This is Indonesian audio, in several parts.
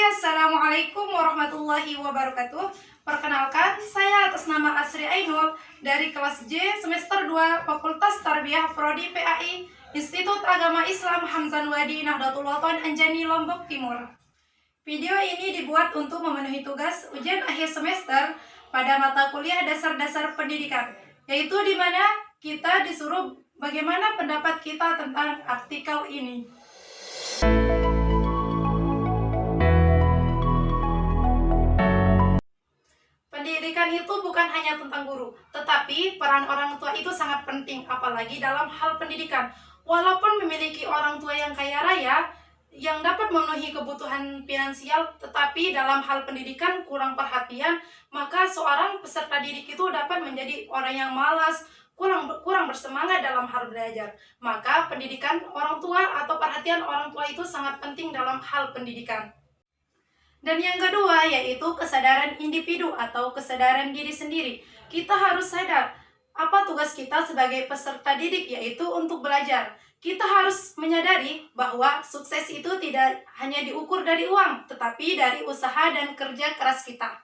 Assalamualaikum warahmatullahi wabarakatuh. Perkenalkan, saya atas nama Asri Ainul dari kelas J semester 2 Fakultas Tarbiyah Prodi PAI Institut Agama Islam Hamzan Wadi Nahdlatul Wathon Anjani Lombok Timur. Video ini dibuat untuk memenuhi tugas ujian akhir semester pada mata kuliah dasar-dasar pendidikan, yaitu di mana kita disuruh bagaimana pendapat kita tentang artikel ini. Pendidikan itu bukan hanya tentang guru, tetapi peran orang tua itu sangat penting, apalagi dalam hal pendidikan. Walaupun memiliki orang tua yang kaya raya, yang dapat memenuhi kebutuhan finansial, tetapi dalam hal pendidikan kurang perhatian, maka seorang peserta didik itu dapat menjadi orang yang malas, kurang bersemangat dalam hal belajar. Maka pendidikan orang tua atau perhatian orang tua itu sangat penting dalam hal pendidikan. Dan yang kedua yaitu kesadaran individu atau kesadaran diri sendiri. Kita harus sadar apa tugas kita sebagai peserta didik, yaitu untuk belajar. Kita harus menyadari bahwa sukses itu tidak hanya diukur dari uang, tetapi dari usaha dan kerja keras kita.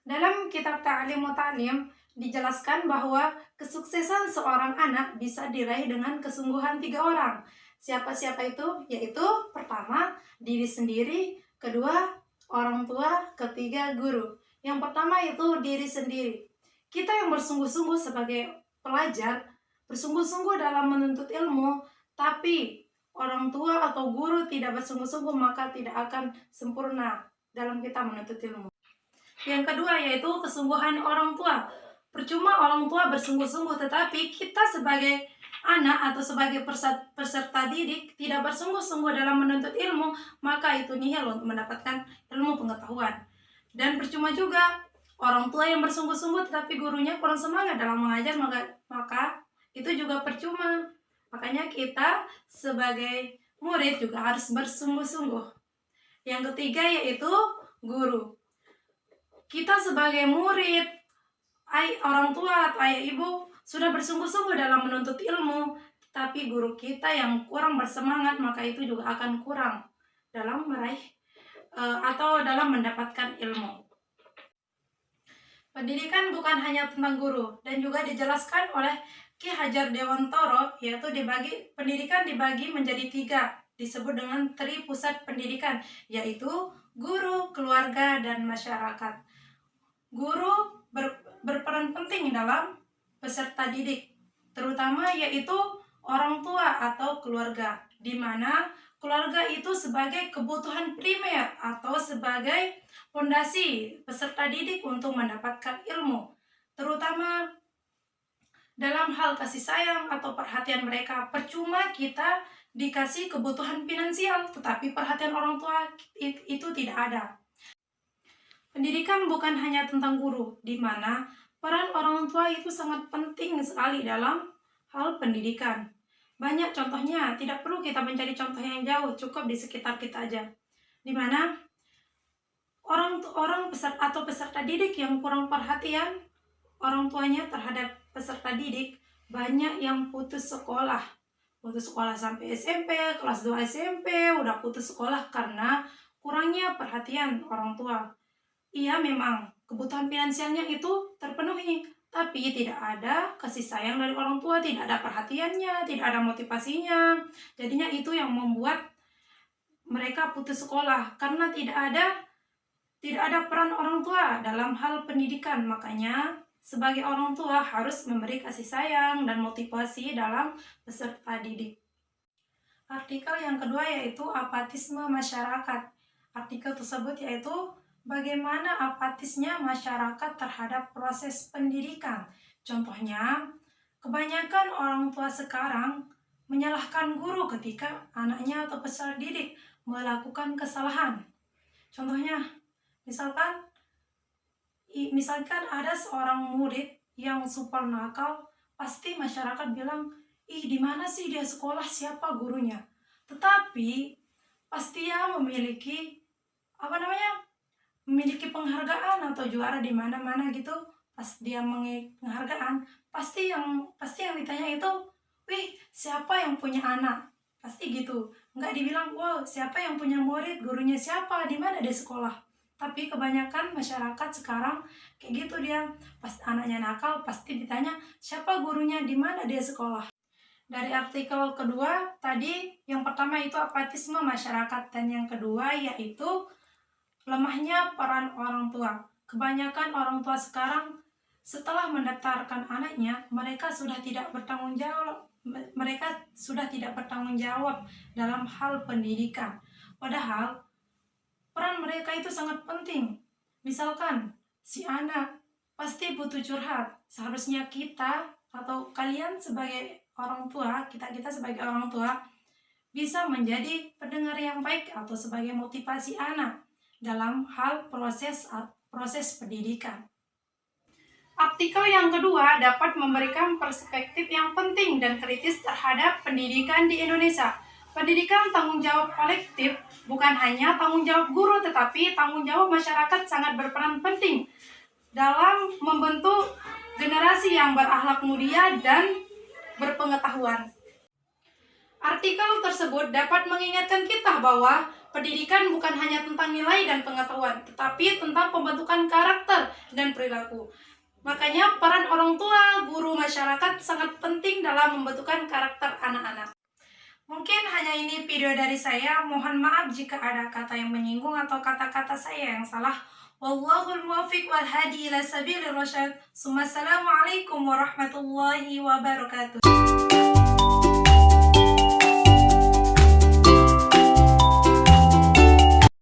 Dalam kitab Ta'lim wa Ta'lim dijelaskan bahwa kesuksesan seorang anak bisa diraih dengan kesungguhan 3 orang. Siapa-siapa itu? Yaitu pertama, diri sendiri, kedua, orang tua, ketiga, guru. Yang pertama itu diri sendiri. Kita yang bersungguh-sungguh sebagai pelajar, bersungguh-sungguh dalam menuntut ilmu, tapi orang tua atau guru tidak bersungguh-sungguh, maka tidak akan sempurna dalam kita menuntut ilmu. Yang kedua yaitu kesungguhan orang tua. Percuma orang tua bersungguh-sungguh, tetapi kita sebagai anak atau sebagai peserta didik tidak bersungguh-sungguh dalam menuntut ilmu, maka itu nihil untuk mendapatkan ilmu pengetahuan. Dan percuma juga orang tua yang bersungguh-sungguh tetapi gurunya kurang semangat dalam mengajar, maka itu juga percuma. Makanya kita sebagai murid juga harus bersungguh-sungguh. Yang ketiga yaitu guru. Kita sebagai murid, orang tua atau ayah ibu sudah bersungguh-sungguh dalam menuntut ilmu, tapi guru kita yang kurang bersemangat, maka itu juga akan kurang dalam meraih atau dalam mendapatkan ilmu. Pendidikan bukan hanya tentang guru, dan juga dijelaskan oleh Ki Hajar Dewantoro, yaitu pendidikan dibagi menjadi 3, disebut dengan tri pusat pendidikan, yaitu guru, keluarga, dan masyarakat. Guru berperan penting dalam peserta didik, terutama yaitu orang tua atau keluarga, di mana keluarga itu sebagai kebutuhan primer atau sebagai fondasi peserta didik untuk mendapatkan ilmu, terutama dalam hal kasih sayang atau perhatian mereka. Percuma kita dikasih kebutuhan finansial, tetapi perhatian orang tua itu tidak ada. Pendidikan bukan hanya tentang guru, di mana peran orang tua itu sangat penting sekali dalam hal pendidikan. Banyak contohnya, tidak perlu kita mencari contoh yang jauh, cukup di sekitar kita aja. Di mana orang peserta didik yang kurang perhatian orang tuanya terhadap peserta didik, banyak yang putus sekolah sampai SMP, kelas 2 SMP, udah putus sekolah karena kurangnya perhatian orang tua. Iya, memang kebutuhan finansialnya itu terpenuhi, tapi tidak ada kasih sayang dari orang tua, tidak ada perhatiannya, tidak ada motivasinya. Jadinya itu yang membuat mereka putus sekolah, karena tidak ada peran orang tua dalam hal pendidikan. Makanya sebagai orang tua harus memberi kasih sayang dan motivasi dalam peserta didik. Artikel yang kedua yaitu apatisme masyarakat. Artikel tersebut yaitu bagaimana apatisnya masyarakat terhadap proses pendidikan. Contohnya, kebanyakan orang tua sekarang menyalahkan guru ketika anaknya atau peserta didik melakukan kesalahan. Contohnya, misalkan ada seorang murid yang super nakal, pasti masyarakat bilang, "Ih, di mana sih dia sekolah, siapa gurunya?" Tetapi pasti dia memiliki penghargaan atau juara di mana-mana gitu. Pas dia penghargaan, pasti yang ditanya itu, "Wih, siapa yang punya anak?" Pasti gitu. nggak dibilang, wow siapa yang punya murid, gurunya siapa, di mana dia sekolah. Tapi kebanyakan masyarakat sekarang kayak gitu, dia pas anaknya nakal pasti ditanya siapa gurunya, di mana dia sekolah. Dari artikel kedua tadi, yang pertama itu apatisme masyarakat, dan yang kedua yaitu lemahnya peran orang tua. Kebanyakan orang tua sekarang setelah mendaftarkan anaknya, mereka sudah tidak bertanggung jawab dalam hal pendidikan. Padahal peran mereka itu sangat penting. Misalkan si anak pasti butuh curhat, seharusnya kita atau kalian sebagai orang tua, kita sebagai orang tua bisa menjadi pendengar yang baik atau sebagai motivasi anak dalam hal proses pendidikan. Artikel yang kedua dapat memberikan perspektif yang penting dan kritis terhadap pendidikan di Indonesia. Pendidikan tanggung jawab kolektif, bukan hanya tanggung jawab guru, tetapi tanggung jawab masyarakat sangat berperan penting dalam membentuk generasi yang berakhlak mulia dan berpengetahuan. Artikel tersebut dapat mengingatkan kita bahwa pendidikan bukan hanya tentang nilai dan pengetahuan, tetapi tentang pembentukan karakter dan perilaku. Makanya peran orang tua, guru, masyarakat sangat penting dalam membentukan karakter anak-anak. Mungkin hanya ini video dari saya. Mohon maaf jika ada kata yang menyinggung atau kata-kata saya yang salah. Wallahul muwaffiq wal hadi ila sabilir rasyad. Assalamualaikum warahmatullahi wabarakatuh.